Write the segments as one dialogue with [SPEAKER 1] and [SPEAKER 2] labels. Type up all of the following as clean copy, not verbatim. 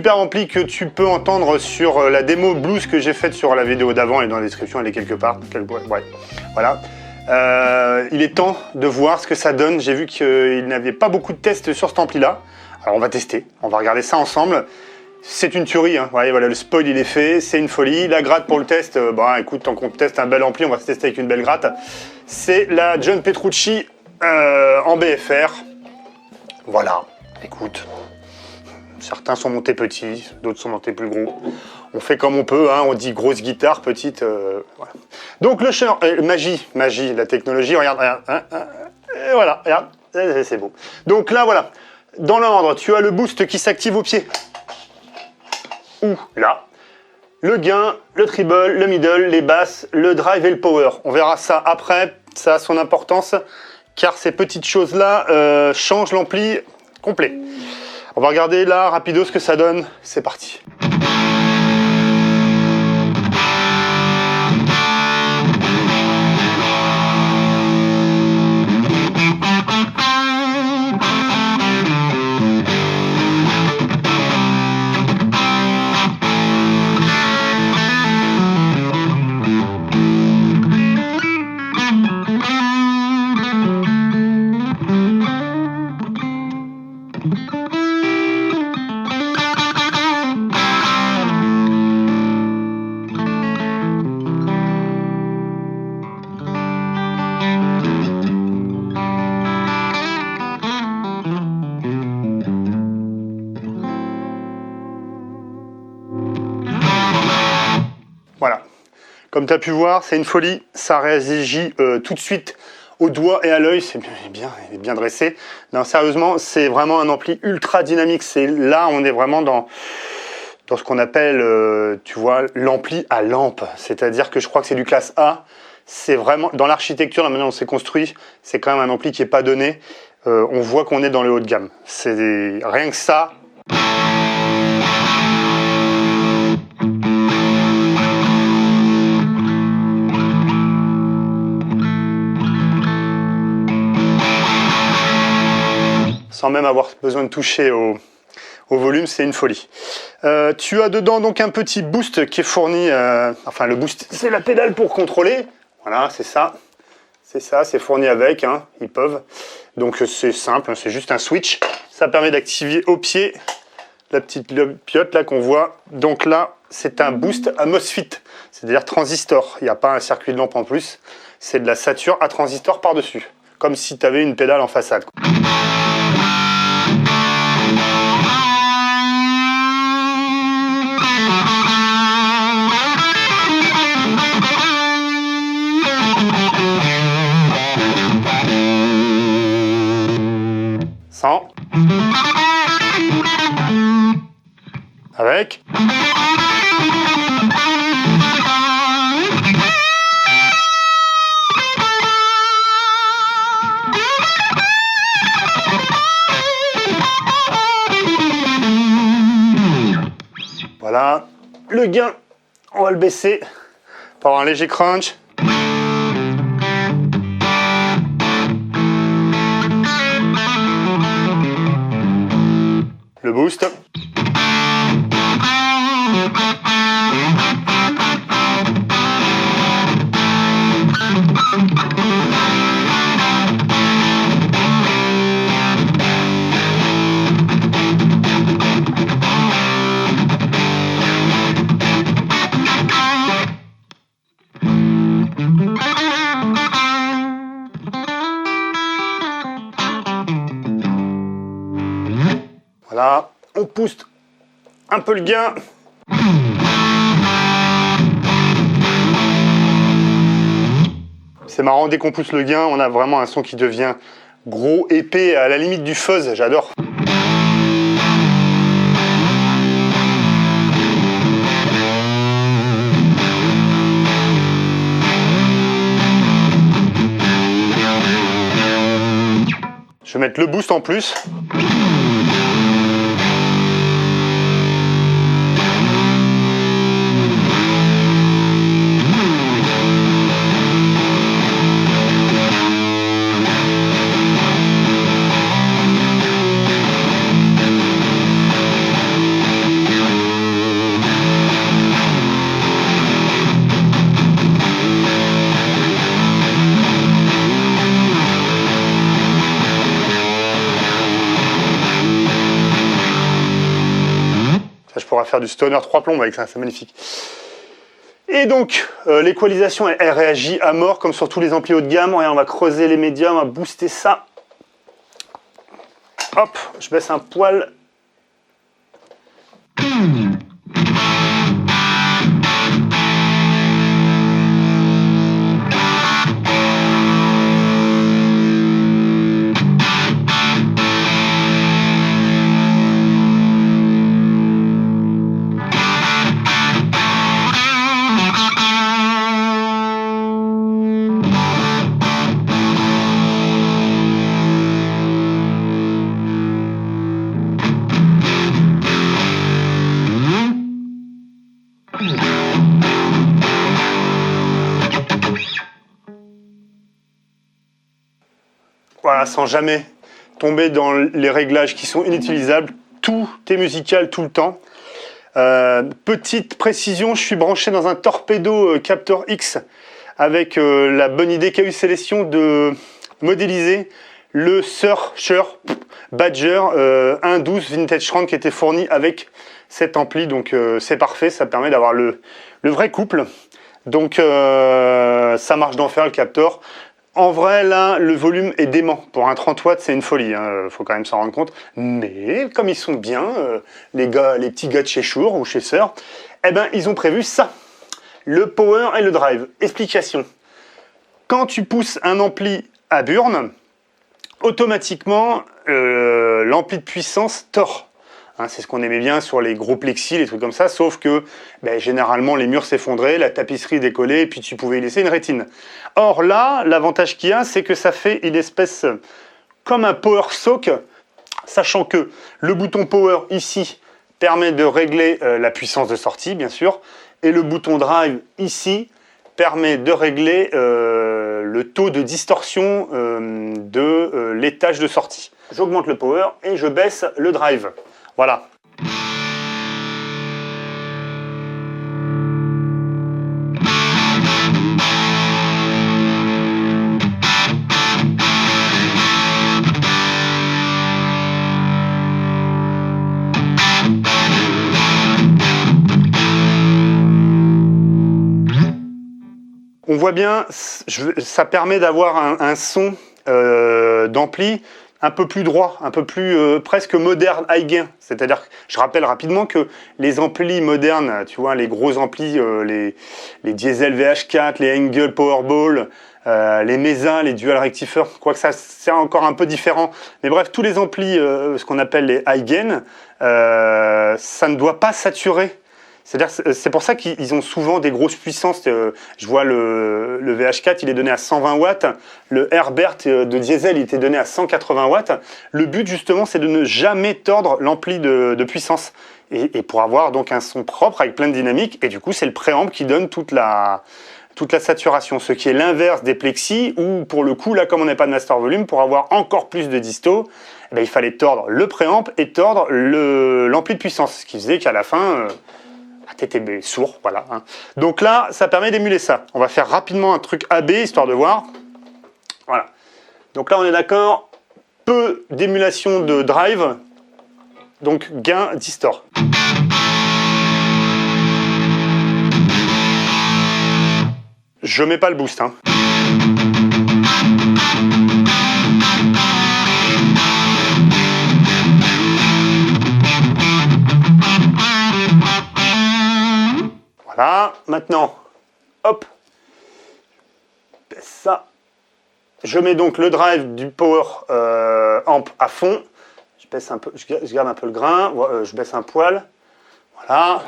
[SPEAKER 1] super ampli que tu peux entendre sur la démo blues que j'ai faite sur la vidéo d'avant et dans la description, elle est quelque part. Ouais. Voilà. Il est temps de voir ce que ça donne. J'ai vu qu'il n'y avait pas beaucoup de tests sur cet ampli-là. Alors on va tester, on va regarder ça ensemble. C'est une tuerie, hein. Ouais, voilà, le spoil il est fait, c'est une folie. La gratte pour le test, écoute, tant qu'on teste un bel ampli, on va se tester avec une belle gratte. C'est la John Petrucci en BFR. Voilà, écoute. Certains sont montés petits, d'autres sont montés plus gros. On fait comme on peut, hein, on dit grosse guitare, petite. Voilà. Donc le chant, magie, la technologie, regarde, hein, et voilà, regarde, c'est beau. Donc là, voilà, dans l'ordre, tu as le boost qui s'active au pied. Ou là. Le gain, le treble, le middle, les basses, le drive et le power. On verra ça après, ça a son importance, car ces petites choses-là changent l'ampli complet. On va regarder là, rapido, ce que ça donne. C'est parti. Voilà, comme tu as pu voir, c'est une folie, ça réagit tout de suite au doigt et à l'œil, c'est bien dressé. Non, sérieusement, c'est vraiment un ampli ultra dynamique. Là, on est vraiment dans ce qu'on appelle, tu vois, l'ampli à lampe. C'est-à-dire que je crois que c'est du classe A. C'est vraiment, dans l'architecture, la manière dont c'est construit, c'est quand même un ampli qui n'est pas donné. On voit qu'on est dans le haut de gamme. Rien que ça. Sans même avoir besoin de toucher au volume, c'est une folie. Tu as dedans donc un petit boost qui est fourni, enfin le boost, c'est la pédale pour contrôler. Voilà, c'est ça, c'est fourni avec, hein, ils peuvent. Donc c'est simple, c'est juste un switch. Ça permet d'activer au pied la petite piote là qu'on voit. Donc là, c'est un boost à MOSFET, c'est-à-dire transistor. Il n'y a pas un circuit de lampe en plus, c'est de la sature à transistor par-dessus. Comme si tu avais une pédale en façade. Sans. Avec. Voilà. Le gain, on va le baisser pour avoir un léger crunch. Le boost. Voilà, on pousse un peu le gain. C'est marrant, dès qu'on pousse le gain, on a vraiment un son qui devient gros, épais, à la limite du fuzz, j'adore. Je vais mettre le boost en plus. pourra faire du stoner 3 plombs avec ça, c'est magnifique. Et donc, l'équalisation, elle réagit à mort, comme sur tous les amplis haut de gamme. Regarde, on va creuser les médiums, on va booster ça. Hop, je baisse un poil. Voilà, sans jamais tomber dans les réglages qui sont inutilisables. Tout est musical tout le temps. Petite précision, je suis branché dans un Torpedo Captor X avec la bonne idée qu'a eu Célestion de modéliser le Searcher Badger 1.12 Vintage 30 qui était fourni avec cet ampli. Donc c'est parfait, ça permet d'avoir le vrai couple. Donc ça marche d'enfer le Captor. En vrai, là, le volume est dément. Pour un 30 watts, c'est une folie, hein. Faut quand même s'en rendre compte. Mais comme ils sont bien, les petits gars de chez Shure ou chez Shure, eh ben, ils ont prévu ça. Le power et le drive. Explication. Quand tu pousses un ampli à burn, automatiquement, l'ampli de puissance tord. Hein, c'est ce qu'on aimait bien sur les gros plexis, les trucs comme ça, sauf que généralement les murs s'effondraient, la tapisserie décollait, et puis tu pouvais y laisser une rétine. Or là, l'avantage qu'il y a, c'est que ça fait une espèce comme un power sock, sachant que le bouton power ici permet de régler la puissance de sortie, bien sûr, et le bouton drive ici permet de régler le taux de distorsion de l'étage de sortie. J'augmente le power et je baisse le drive. Voilà. On voit bien, ça permet d'avoir un son d'ampli un peu plus droit, un peu plus presque moderne, high gain. C'est-à-dire, je rappelle rapidement que les amplis modernes, tu vois, les gros amplis, les Diesel VH4, les Engel Powerball, les Mesa, les Dual Rectifier, quoique ça c'est encore un peu différent. Mais bref, tous les amplis, ce qu'on appelle les high gain, ça ne doit pas saturer. C'est-à-dire, c'est pour ça qu'ils ont souvent des grosses puissances. Je vois le VH4, il est donné à 120 watts. Le Herbert de Diesel, il était donné à 180 watts. Le but, justement, c'est de ne jamais tordre l'ampli de puissance. Et pour avoir donc un son propre avec plein de dynamique. Et du coup, c'est le préamp qui donne toute la saturation. Ce qui est l'inverse des plexis, où pour le coup, là, comme on n'a pas de master volume, pour avoir encore plus de disto, il fallait tordre le préamp et tordre l'ampli de puissance. Ce qui faisait qu'à la fin... t'étais sourd, voilà. Hein. Donc là, ça permet d'émuler ça. On va faire rapidement un truc AB, histoire de voir. Voilà. Donc là, on est d'accord. Peu d'émulation de drive. Donc gain distort. Je mets pas le boost. Hein. Voilà, maintenant, hop, ça, je mets donc le drive du power amp à fond, je baisse un peu, je garde un peu le grain, je baisse un poil, voilà.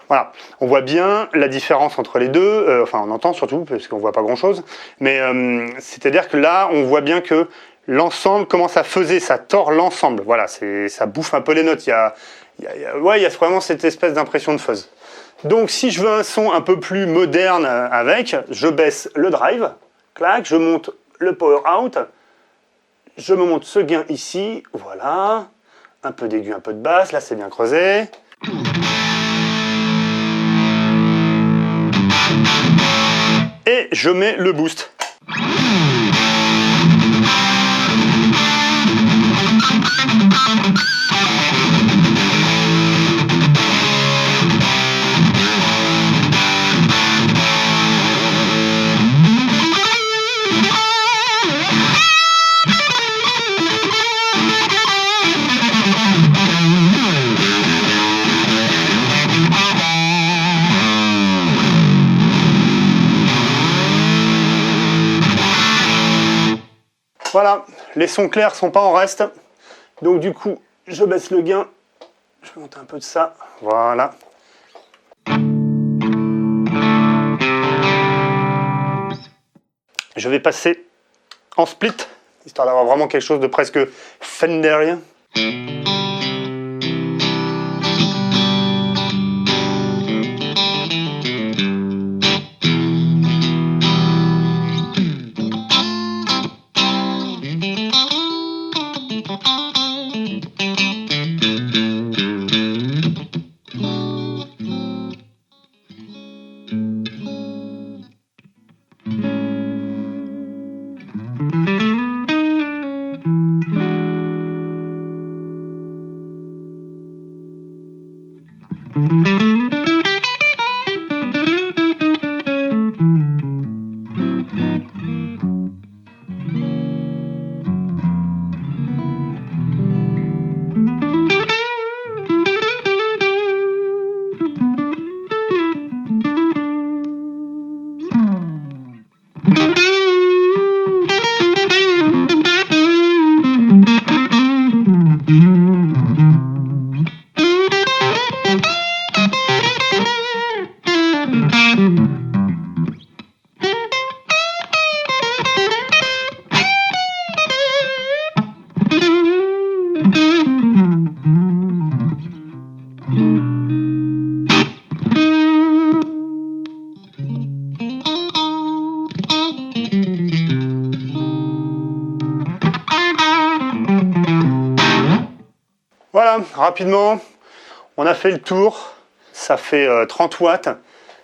[SPEAKER 1] Voilà, on voit bien la différence entre les deux, enfin on entend surtout, parce qu'on voit pas grand chose, mais c'est-à-dire que là, on voit bien que l'ensemble, comment ça faisait, ça tord l'ensemble, voilà, ça bouffe un peu les notes, il y a vraiment cette espèce d'impression de fuzz. Donc si je veux un son un peu plus moderne avec, je baisse le drive, clac, je monte le power out, je me monte ce gain ici, voilà. Un peu d'aigu, un peu de basse, là c'est bien creusé. Et je mets le boost. Voilà, les sons clairs sont pas en reste. Donc du coup, je baisse le gain. Je monte un peu de ça. Voilà. Je vais passer en split, histoire d'avoir vraiment quelque chose de presque Fenderien. Voilà, rapidement, on a fait le tour. Ça fait 30 watts.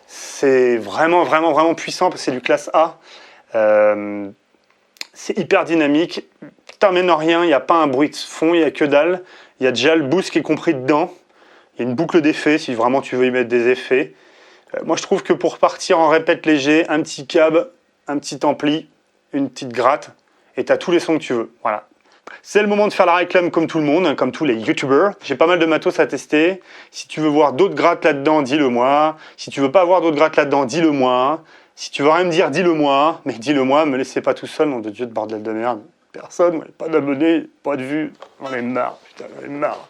[SPEAKER 1] C'est vraiment puissant parce que c'est du classe A. C'est hyper dynamique. T'emmènes rien, il n'y a pas un bruit de fond, il n'y a que dalle. Il y a déjà le boost qui est compris dedans. Il y a une boucle d'effets si vraiment tu veux y mettre des effets. Moi je trouve que pour partir en répète léger, un petit cab, un petit ampli, une petite gratte, et tu as tous les sons que tu veux. Voilà. C'est le moment de faire la réclame comme tout le monde, comme tous les youtubeurs. J'ai pas mal de matos à tester. Si tu veux voir d'autres grattes là-dedans, dis-le moi. Si tu veux pas avoir d'autres grattes là-dedans, dis-le moi. Si tu veux rien me dire, dis-le moi. Mais dis-le moi, me laissez pas tout seul, nom de Dieu de bordel de merde. Personne, pas d'abonnés, pas de vues. J'en ai marre, putain, j'en ai marre.